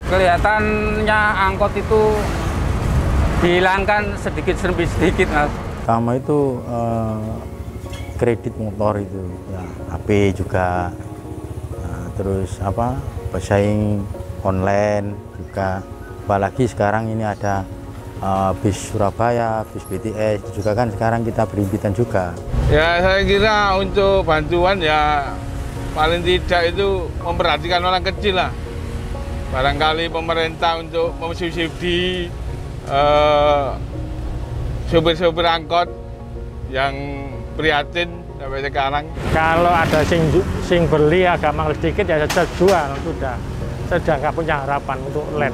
Kelihatannya angkot itu dihilangkan sedikit demi sedikit, Mas. Pertama itu kredit motor itu, ya, HP juga, nah, terus pesaing online juga. Apalagi sekarang ini ada bis Surabaya, bis BTS juga kan sekarang kita berimpitan juga. Ya saya kira untuk bantuan ya paling tidak itu memperhatikan orang kecil lah. Barangkali pemerintah untuk mensubsidi sopir-sopir angkot yang prihatin sampai sekarang. Kalau ada sing beli agak mahal sedikit ya saya jual sudah. Saya sudah nggak punya harapan untuk led.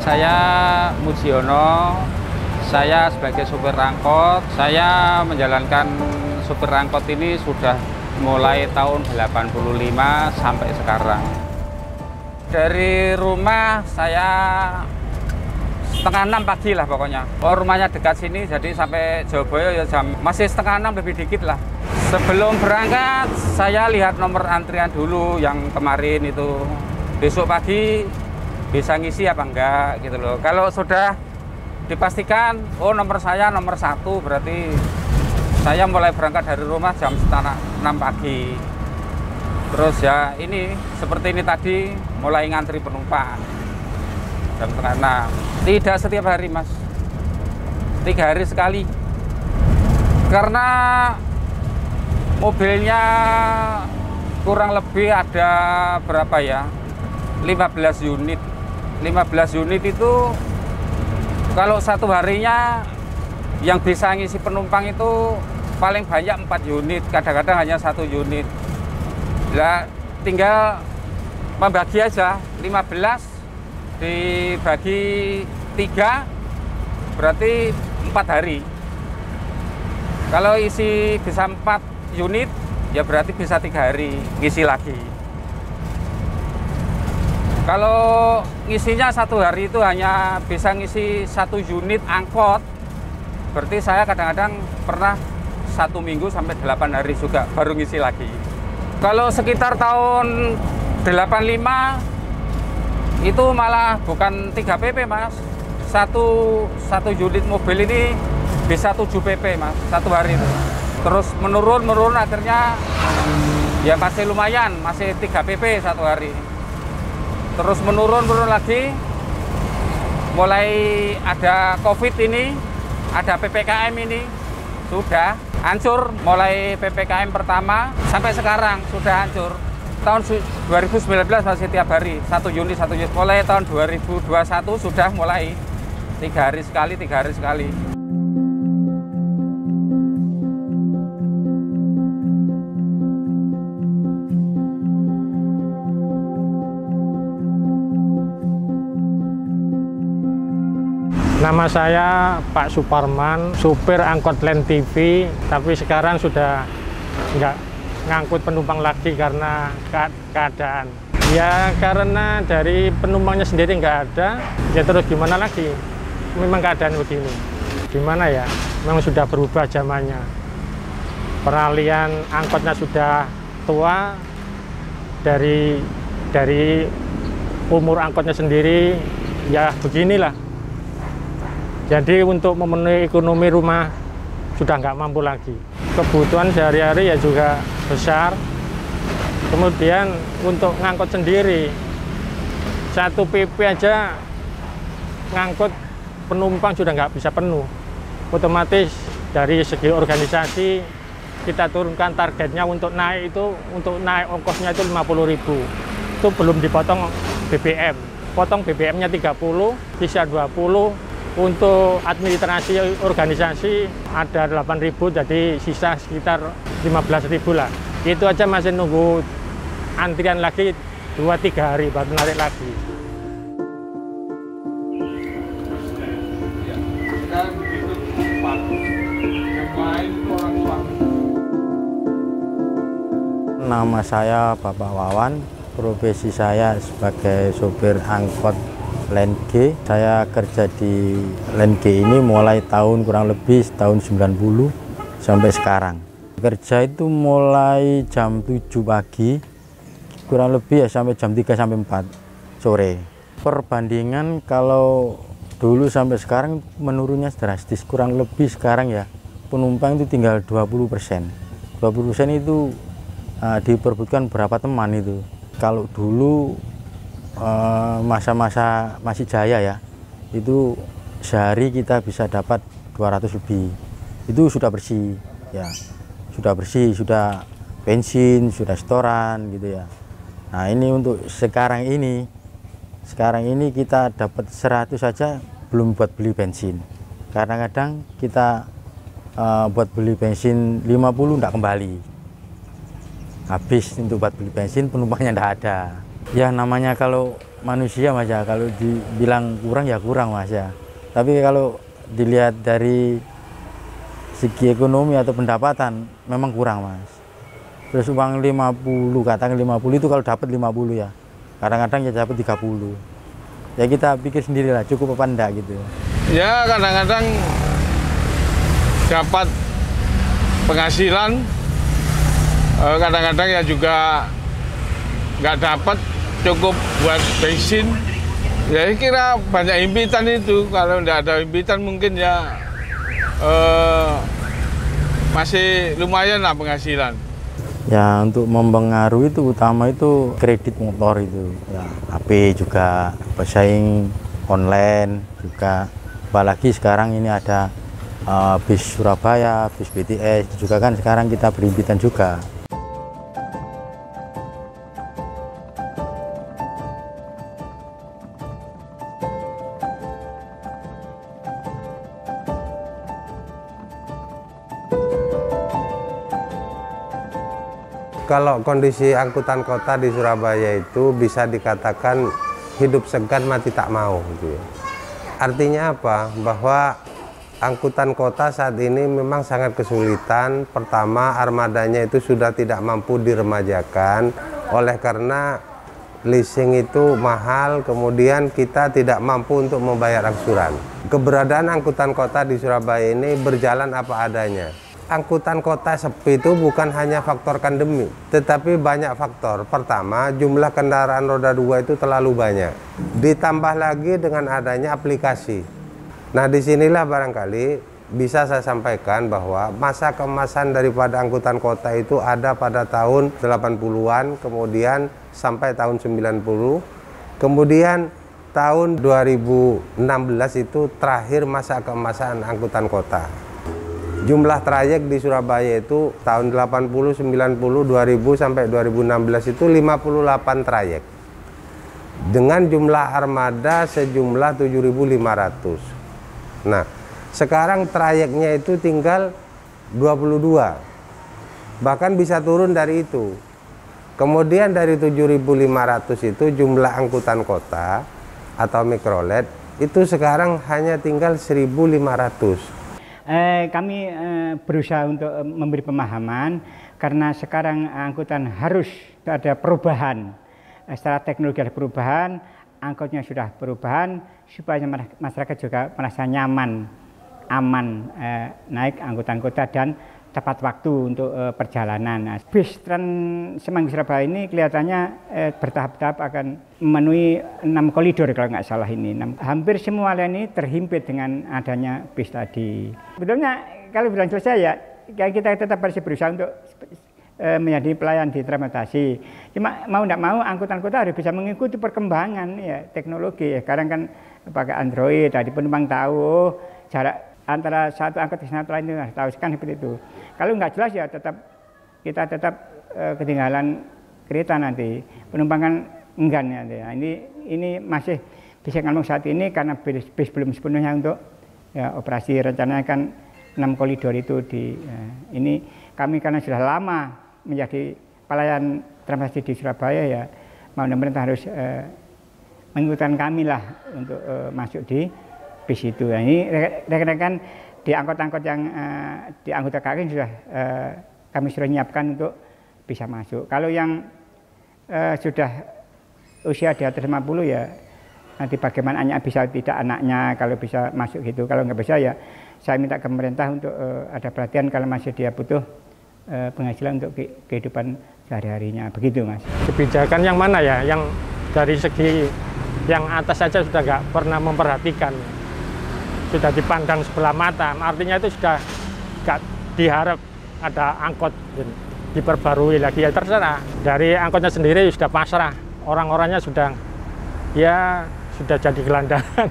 Saya Mujiono, saya sebagai supir angkot. Saya menjalankan supir angkot ini sudah mulai tahun 85 sampai sekarang. Dari rumah saya setengah 6 pagi lah pokoknya. Oh, rumahnya dekat sini, jadi sampai Joboyo ya masih setengah 6 lebih dikit lah. Sebelum berangkat, saya lihat nomor antrian dulu yang kemarin itu. Besok pagi bisa ngisi apa enggak gitu loh. Kalau sudah dipastikan, oh nomor saya nomor 1, berarti saya mulai berangkat dari rumah jam setengah 6 pagi. Terus ya ini, seperti ini tadi, mulai ngantri penumpang jam setengah 6. Tidak setiap hari, Mas. 3 hari sekali. Karena mobilnya kurang lebih ada berapa ya? 15 unit. 15 unit itu kalau satu harinya yang bisa ngisi penumpang itu paling banyak 4 unit, kadang-kadang hanya 1 unit. Nah, tinggal membagi aja, 15 dibagi 3 berarti 4 hari. Kalau isi bisa 4 unit ya berarti bisa 3 hari ngisi lagi. Kalau ngisinya 1 hari itu hanya bisa ngisi 1 unit angkot, berarti saya kadang-kadang pernah 1 minggu sampai 8 hari juga baru ngisi lagi. Kalau sekitar tahun 85 itu malah bukan 3 pp, Mas. Satu unit mobil ini bisa 7 pp, Mas, 1 hari itu. Terus menurun akhirnya ya masih lumayan, masih 3 pp 1 hari. Terus menurun lagi, mulai ada COVID ini, ada PPKM ini, sudah hancur. Mulai PPKM pertama sampai sekarang sudah hancur. Tahun 2019 masih tiap hari, 1 unit. Mulai tahun 2021 sudah mulai 3 hari sekali. Nama saya Pak Suparman, supir angkot Land TV, tapi sekarang sudah nggak ngangkut penumpang lagi karena keadaan. Ya karena dari penumpangnya sendiri nggak ada, ya terus gimana lagi? Memang keadaan begini. Gimana ya? Memang sudah berubah zamannya. Peralihan angkotnya sudah tua, dari umur angkotnya sendiri, ya beginilah. Jadi untuk memenuhi ekonomi rumah sudah nggak mampu lagi. Kebutuhan sehari-hari ya juga besar. Kemudian untuk ngangkut sendiri, 1 pp aja ngangkut penumpang sudah nggak bisa penuh. Otomatis dari segi organisasi kita turunkan targetnya untuk naik ongkosnya itu 50.000. Itu belum dipotong BBM. Potong BBM-nya 30, sisa 20. Untuk administrasi organisasi ada 8.000, jadi sisa sekitar 15.000 lah. Itu aja masih nunggu antrian lagi 2-3 hari baru narik lagi. Nama saya Bapak Wawan, profesi saya sebagai sopir angkot Line G. Saya kerja di Line G ini mulai kurang lebih tahun 90 sampai sekarang. Kerja itu mulai jam 7 pagi, kurang lebih ya sampai jam 3 sampai 4 sore. Perbandingan kalau dulu sampai sekarang menurunnya drastis, kurang lebih sekarang ya penumpang itu tinggal 20%. 20% itu diperbutkan berapa teman itu. Kalau dulu masa-masa masih jaya ya, itu sehari kita bisa dapat 200 lebih. Itu sudah bersih ya, sudah bersih, sudah bensin, sudah setoran gitu ya. Nah ini untuk sekarang ini kita dapat 100 saja belum buat beli bensin. Kadang-kadang kita buat beli bensin 50 enggak kembali. Habis untuk buat beli bensin, penumpangnya enggak ada. Ya namanya kalau manusia Mas ya, kalau dibilang kurang ya kurang Mas ya. Tapi kalau dilihat dari segi ekonomi atau pendapatan memang kurang Mas. Terus uang 50, katakan 50 itu kalau dapat 50 ya. Kadang-kadang ya dapat 30. Ya kita pikir sendirilah cukup apa enggak gitu. Ya kadang-kadang dapat penghasilan, kadang-kadang ya juga nggak dapat cukup buat bensin. Ya saya kira banyak impitan itu, kalau nggak ada impitan mungkin ya masih lumayan lah penghasilan. Ya untuk mempengaruhi itu utama itu kredit motor itu ya, HP juga, pesaing online juga, apalagi sekarang ini ada bis Surabaya, bis BTS juga kan sekarang kita berimpitan juga. Kalau kondisi angkutan kota di Surabaya itu bisa dikatakan hidup segan mati tak mau gitu ya. Artinya apa? Bahwa angkutan kota saat ini memang sangat kesulitan. Pertama, armadanya itu sudah tidak mampu diremajakan oleh karena leasing itu mahal, kemudian kita tidak mampu untuk membayar angsuran. Keberadaan angkutan kota di Surabaya ini berjalan apa adanya. Angkutan kota sepi itu bukan hanya faktor pandemi, tetapi banyak faktor. Pertama, jumlah kendaraan roda 2 itu terlalu banyak. Ditambah lagi dengan adanya aplikasi. Nah, disinilah barangkali bisa saya sampaikan bahwa masa keemasan daripada angkutan kota itu ada pada tahun 80-an, kemudian sampai tahun 90. Kemudian tahun 2016 itu terakhir masa keemasan angkutan kota. Jumlah trayek di Surabaya itu tahun 80, 90, 2000 sampai 2016 itu 58 trayek. Dengan jumlah armada sejumlah 7.500. Nah, sekarang trayeknya itu tinggal 22. Bahkan bisa turun dari itu. Kemudian dari 7.500 itu jumlah angkutan kota atau mikrolet itu sekarang hanya tinggal 1.500. Kami berusaha untuk memberi pemahaman karena sekarang angkutan harus ada perubahan. Secara teknologi ada perubahan, angkotnya sudah perubahan supaya masyarakat juga merasa nyaman, aman naik angkutan kota dan tepat waktu untuk perjalanan. Bis Trans Semanggi Surabaya ini kelihatannya bertahap-tahap akan memenuhi 6 koridor kalau nggak salah ini. Hampir semua lain ini terhimpit dengan adanya bis tadi. Sebetulnya kalau bilang selesai ya kita tetap harus berusaha untuk menjadi pelayan di transportasi. Cuma mau tidak mau angkutan kota harus bisa mengikuti perkembangan ya teknologi. Sekarang kan pakai Android. Tadi penumpang tahu jarak antara satu angkot ke satu lain itu tahu kan seperti itu. Kalau nggak jelas ya kita tetap ketinggalan kereta nanti. Penumpang kan enggan ya. Nah, ini masih bisa ngomong saat ini karena bis belum sepenuhnya untuk ya, operasi. Rencananya kan 6 koridor itu ini kami karena sudah lama menjadi pelayan transportasi di Surabaya ya, mau pemerintah harus menguatkan kami lah untuk masuk di bis itu. Nah, ini rekan-rekan di angkot-angkot yang di anggota KKN sudah kami sudah menyiapkan untuk bisa masuk. Kalau yang sudah usia di atas 50 ya nanti bagaimana anaknya bisa, tidak anaknya kalau bisa masuk gitu. Kalau nggak bisa ya saya minta ke pemerintah untuk ada perhatian kalau masih dia butuh penghasilan untuk kehidupan sehari-harinya, begitu Mas. Kebijakan yang mana ya, yang dari segi yang atas saja sudah nggak pernah memperhatikan, sudah dipandang sebelah mata, artinya itu sudah nggak diharap ada angkot diperbarui lagi, ya terserah. Dari angkotnya sendiri sudah pasrah, orang-orangnya sudah ya sudah jadi gelandangan,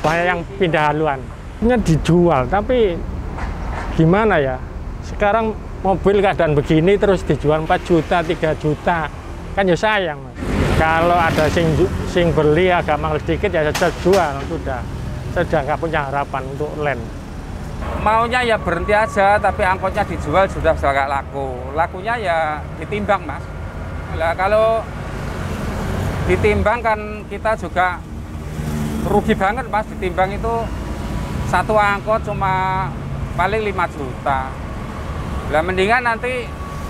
banyak yang pindah haluan. Dijual, tapi gimana ya, sekarang mobil keadaan begini terus dijual 4 juta, 3 juta, kan ya sayang. Kalau ada sing beli agak mahal sedikit ya saya jual, sudah nggak punya harapan untuk land. Maunya ya berhenti aja, tapi angkotnya dijual sudah nggak laku. Lakunya ya ditimbang Mas. Nah, kalau ditimbang kan kita juga rugi banget Mas, ditimbang itu satu angkot cuma paling 5 juta. Lah mendingan nanti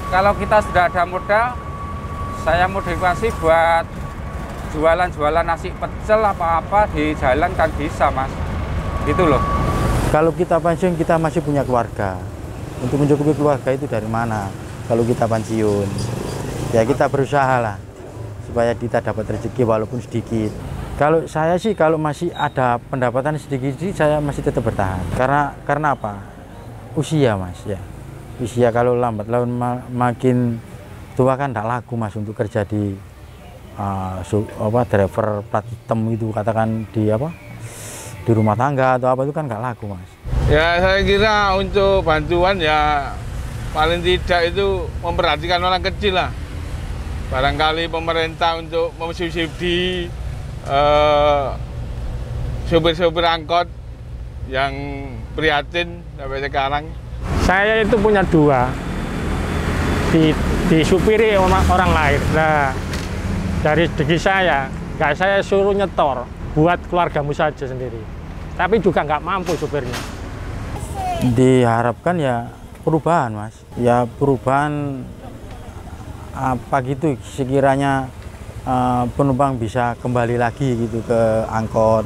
kalau kita sudah ada modal, saya motivasi buat jualan-jualan nasi pecel apa-apa di jalan kan bisa Mas. Gitu loh. Kalau kita pensiun kita masih punya keluarga. Untuk mencukupi keluarga itu dari mana? Kalau kita pensiun, ya kita berusaha lah supaya kita dapat rezeki walaupun sedikit. Kalau saya sih kalau masih ada pendapatan sedikit saya masih tetap bertahan. Karena apa? Usia Mas ya. Usia kalau lambat laun makin tua kan tidak laku Mas untuk kerja di driver plat hitam itu, katakan di rumah tangga atau apa itu kan nggak laku Mas. Ya saya kira untuk bantuan ya paling tidak itu memperhatikan orang kecil lah. Barangkali pemerintah untuk mensubsidi sopir-sopir angkot yang prihatin sampai sekarang. Saya itu punya 2, disupiri orang lain. Nah, dari segi saya, nggak saya suruh nyetor buat keluargamu saja sendiri, tapi juga nggak mampu supirnya. Diharapkan ya perubahan Mas, ya perubahan apa gitu sekiranya penumpang bisa kembali lagi gitu ke angkot.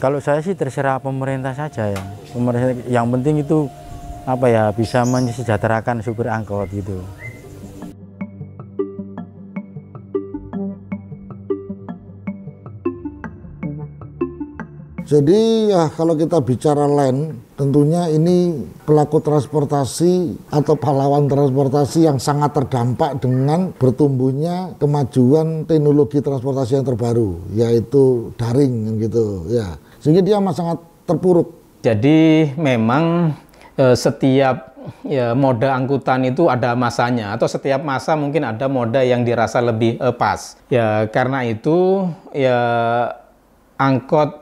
Kalau saya sih terserah pemerintah saja ya. Pemerintah yang penting itu bisa mensejahterakan supir angkot gitu. Jadi ya kalau kita bicara land, tentunya ini pelaku transportasi atau pahlawan transportasi yang sangat terdampak dengan bertumbuhnya kemajuan teknologi transportasi yang terbaru, yaitu daring gitu ya. Sehingga dia amat sangat terpuruk. Jadi memang setiap moda angkutan itu ada masanya, atau setiap masa mungkin ada moda yang dirasa lebih pas. Ya karena itu ya angkot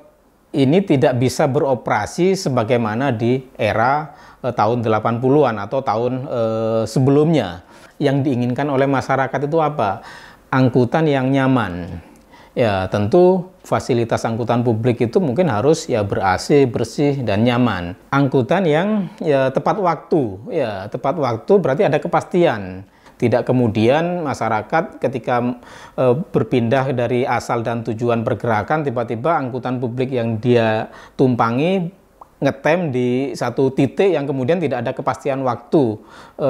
ini tidak bisa beroperasi sebagaimana di era tahun 80-an atau tahun sebelumnya. Yang diinginkan oleh masyarakat itu apa? Angkutan yang nyaman. Ya tentu fasilitas angkutan publik itu mungkin harus ya ber-AC, bersih dan nyaman. Angkutan yang ya tepat waktu. Ya tepat waktu berarti ada kepastian. Tidak kemudian masyarakat ketika berpindah dari asal dan tujuan pergerakan, tiba-tiba angkutan publik yang dia tumpangi ngetem di satu titik yang kemudian tidak ada kepastian waktu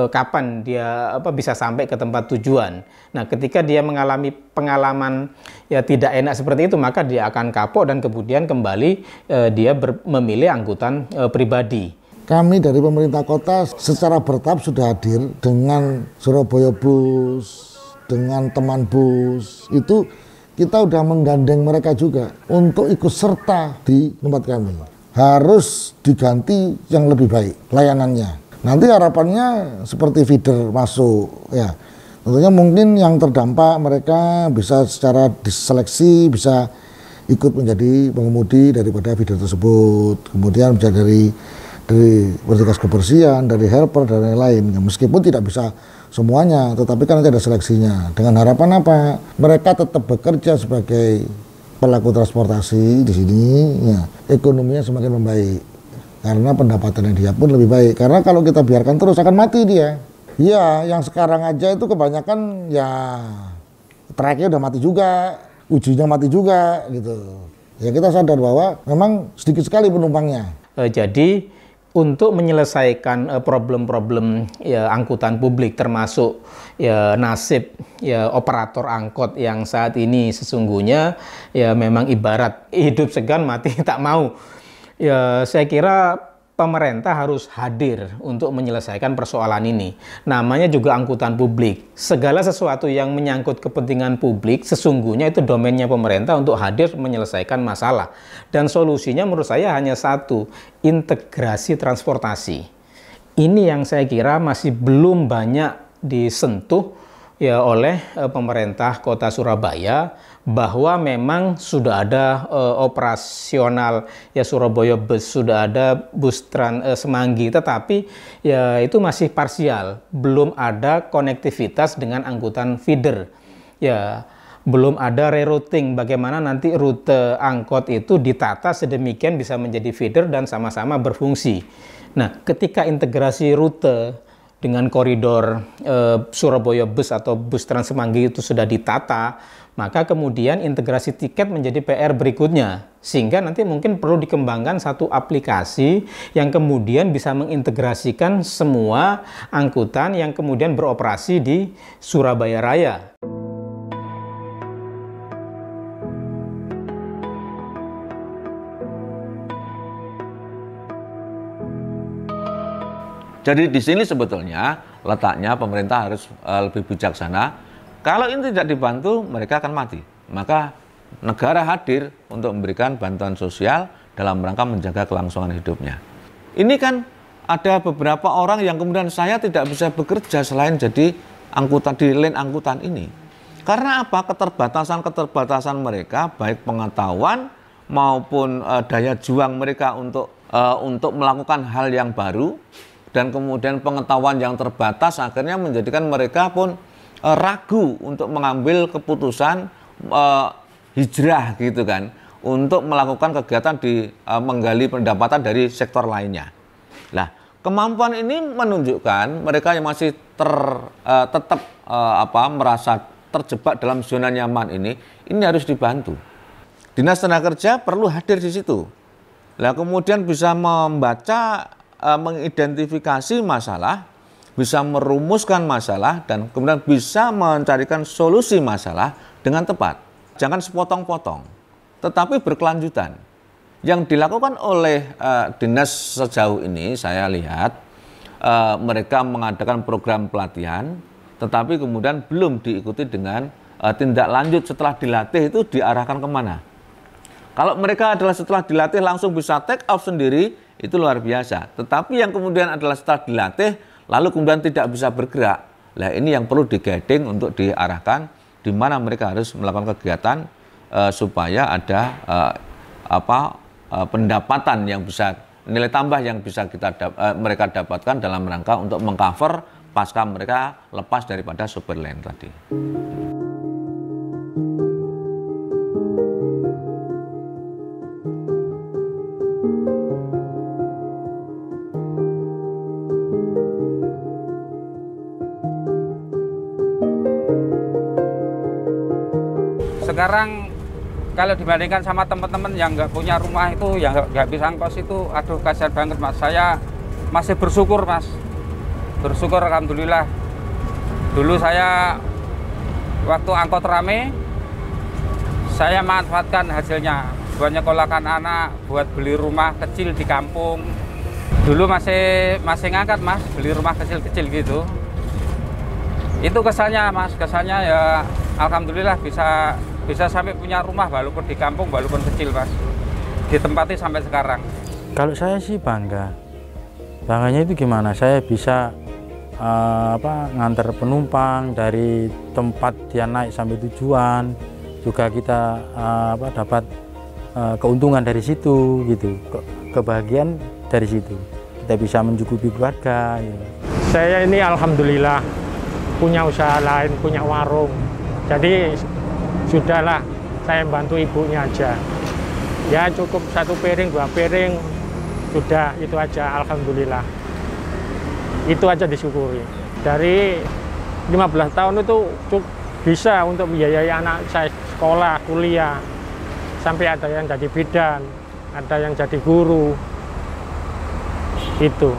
kapan dia bisa sampai ke tempat tujuan. Nah, ketika dia mengalami pengalaman ya tidak enak seperti itu, maka dia akan kapok dan kemudian kembali dia memilih angkutan pribadi. Kami dari pemerintah kota secara bertahap sudah hadir dengan Surabaya Bus, dengan teman bus. Itu kita udah menggandeng mereka juga untuk ikut serta di tempat kami. Harus diganti yang lebih baik layanannya. Nanti harapannya seperti feeder masuk ya. Tentunya mungkin yang terdampak mereka bisa secara diseleksi, bisa ikut menjadi pengemudi daripada feeder tersebut. Kemudian bisa dari petugas kebersihan, dari helper dan lain-lain. Ya, meskipun tidak bisa semuanya, tetapi kan nanti ada seleksinya. Dengan harapan apa? Mereka tetap bekerja sebagai pelaku transportasi di sini, ya, ekonominya semakin membaik karena pendapatannya dia pun lebih baik. Karena kalau kita biarkan terus akan mati dia. Iya, yang sekarang aja itu kebanyakan ya tracknya udah mati juga, ujinya mati juga gitu. Ya kita sadar bahwa memang sedikit sekali penumpangnya. Jadi untuk menyelesaikan problem-problem ya, angkutan publik termasuk ya, nasib ya, operator angkot yang saat ini sesungguhnya ya memang ibarat hidup segan mati tak mau. Ya saya kira pemerintah harus hadir untuk menyelesaikan persoalan ini. Namanya juga angkutan publik. Segala sesuatu yang menyangkut kepentingan publik sesungguhnya itu domainnya pemerintah untuk hadir menyelesaikan masalah. Dan solusinya menurut saya hanya satu, integrasi transportasi. Ini yang saya kira masih belum banyak disentuh ya oleh pemerintah Kota Surabaya, bahwa memang sudah ada operasional ya Surabaya Bus, sudah ada bus Semanggi, tetapi ya itu masih parsial, belum ada konektivitas dengan angkutan feeder. Ya, belum ada rerouting, bagaimana nanti rute angkot itu ditata sedemikian bisa menjadi feeder dan sama-sama berfungsi. Nah, ketika integrasi rute dengan koridor Surabaya Bus atau bus Trans Semanggi itu sudah ditata, maka kemudian integrasi tiket menjadi PR berikutnya. Sehingga nanti mungkin perlu dikembangkan satu aplikasi yang kemudian bisa mengintegrasikan semua angkutan yang kemudian beroperasi di Surabaya Raya. Jadi di sini sebetulnya letaknya pemerintah harus lebih bijaksana. Kalau ini tidak dibantu, mereka akan mati. Maka negara hadir untuk memberikan bantuan sosial dalam rangka menjaga kelangsungan hidupnya. Ini kan ada beberapa orang yang kemudian saya tidak bisa bekerja selain jadi angkutan di lane angkutan ini. Karena apa? Keterbatasan mereka, baik pengetahuan maupun daya juang mereka untuk melakukan hal yang baru, dan kemudian pengetahuan yang terbatas akhirnya menjadikan mereka pun ragu untuk mengambil keputusan hijrah gitu kan, untuk melakukan kegiatan di menggali pendapatan dari sektor lainnya. Nah, kemampuan ini menunjukkan mereka yang masih tetap merasa terjebak dalam zona nyaman ini harus dibantu. Dinas Tenaga Kerja perlu hadir di situ. Nah, kemudian bisa membaca, mengidentifikasi masalah, bisa merumuskan masalah, dan kemudian bisa mencarikan solusi masalah dengan tepat. Jangan sepotong-potong, tetapi berkelanjutan. Yang dilakukan oleh dinas sejauh ini, saya lihat mereka mengadakan program pelatihan, tetapi kemudian belum diikuti dengan tindak lanjut setelah dilatih itu diarahkan kemana. Kalau mereka adalah setelah dilatih langsung bisa take off sendiri, itu luar biasa. Tetapi yang kemudian adalah setelah dilatih, lalu kemudian tidak bisa bergerak. Nah, ini yang perlu digading untuk diarahkan di mana mereka harus melakukan kegiatan supaya ada pendapatan yang bisa, nilai tambah yang bisa mereka dapatkan dalam rangka untuk mengcover pasca mereka lepas daripada supir lain tadi. Sekarang kalau dibandingkan sama teman-teman yang nggak punya rumah itu, yang nggak bisa ngkos itu, aduh kasihan banget mas. Saya masih bersyukur mas, bersyukur alhamdulillah. Dulu saya waktu angkot rame, saya manfaatkan hasilnya buat nyekolahkan anak, buat beli rumah kecil di kampung. Dulu masih ngangkat mas, beli rumah kecil-kecil gitu. Itu kesannya mas, kesannya ya alhamdulillah bisa bisa sampai punya rumah walaupun di kampung, walaupun kecil, Mas. Ditempati sampai sekarang. Kalau saya sih bangga. Bangganya itu gimana? Saya bisa ngantar penumpang dari tempat dia naik sampai tujuan, juga kita dapat keuntungan dari situ gitu, kebahagiaan dari situ, kita bisa mencukupi keluarga ya. Saya ini alhamdulillah punya usaha lain, punya warung, jadi sudahlah saya bantu ibunya aja ya, cukup 1 piring 2 piring sudah, itu aja, alhamdulillah. Itu aja disyukuri. Dari 15 tahun itu bisa untuk membiayai anak saya sekolah, kuliah, sampai ada yang jadi bidan, ada yang jadi guru. Itu.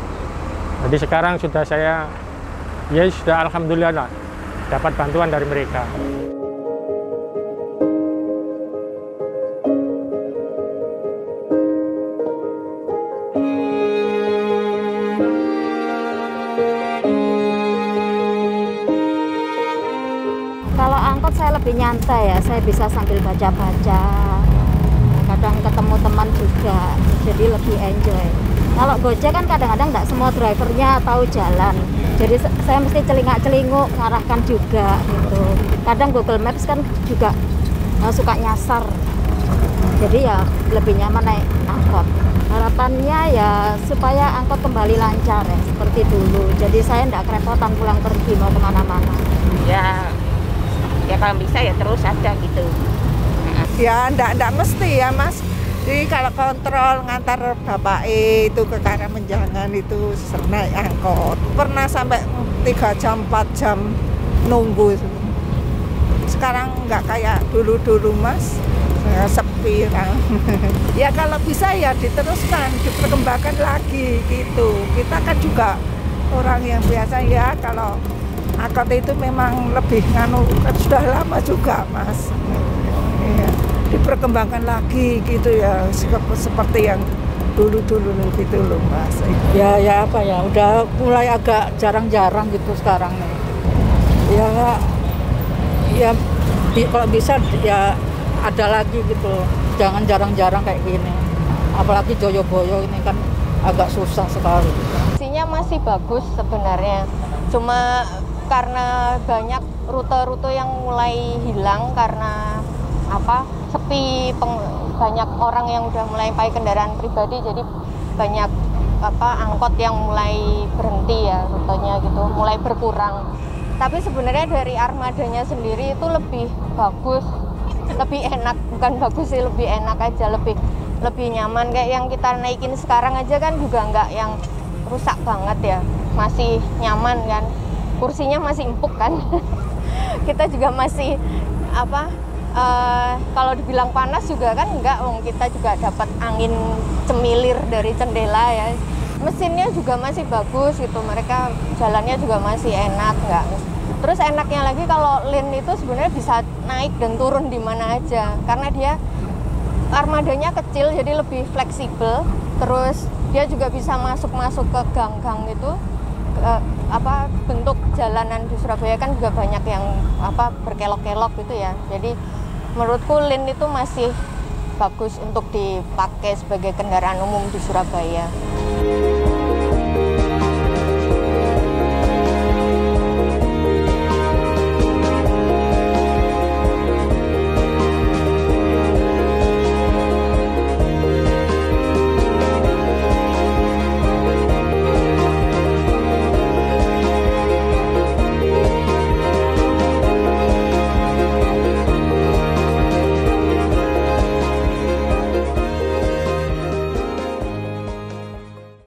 Jadi sekarang sudah saya, ya sudah alhamdulillah lah, dapat bantuan dari mereka. Kalau angkot saya lebih nyantai ya, saya bisa sambil baca-baca, kadang ketemu teman juga, jadi lebih enjoy. Kalau Gojek kan kadang-kadang nggak semua drivernya tahu jalan, jadi saya mesti celingak-celinguk, ngarahkan juga gitu. Kadang Google Maps kan juga suka nyasar, jadi ya lebih nyaman naik angkot. Harapannya ya supaya angkot kembali lancar ya, seperti dulu, jadi saya nggak kerepotan pulang pergi mau kemana-mana. Ya kalau bisa ya terus ada gitu. Ya enggak mesti ya Mas. Jadi kalau kontrol ngantar bapak itu ke Karangmenjangan itu naik angkot. Pernah sampai 3 jam 4 jam nunggu. Sekarang nggak kayak dulu-dulu Mas. Sepi. Ya kalau bisa ya diteruskan, diperkembangkan lagi gitu. Kita kan juga orang yang biasa ya, kalau angkot itu memang lebih sudah lama juga Mas ya, diperkembangkan lagi gitu ya, seperti yang dulu-dulu gitu loh Mas. Ya apa ya, udah mulai agak jarang-jarang gitu sekarang nih ya kalau bisa ya ada lagi gitu, jangan jarang-jarang kayak gini, apalagi Joyoboyo ini kan agak susah sekali. Fungsinya masih bagus sebenarnya, cuma karena banyak rute-rute yang mulai hilang karena sepi, banyak orang yang udah mulai pakai kendaraan pribadi, jadi banyak angkot yang mulai berhenti ya rutenya gitu, mulai berkurang. Tapi sebenarnya dari armadanya sendiri itu lebih bagus, lebih enak, bukan bagus sih, lebih enak aja, lebih nyaman. Kayak yang kita naikin sekarang aja kan juga nggak yang rusak banget ya, masih nyaman kan. Kursinya masih empuk kan. Kita juga masih kalau dibilang panas juga kan enggak, kita juga dapat angin cemilir dari jendela ya. Mesinnya juga masih bagus gitu, mereka jalannya juga masih enak, enggak. Terus enaknya lagi kalau Lin itu sebenarnya bisa naik dan turun di mana aja, karena dia armadanya kecil jadi lebih fleksibel. Terus dia juga bisa masuk ke gang-gang itu. Bentuk jalanan di Surabaya kan juga banyak yang berkelok-kelok gitu ya. Jadi menurutku Lin itu masih bagus untuk dipakai sebagai kendaraan umum di Surabaya.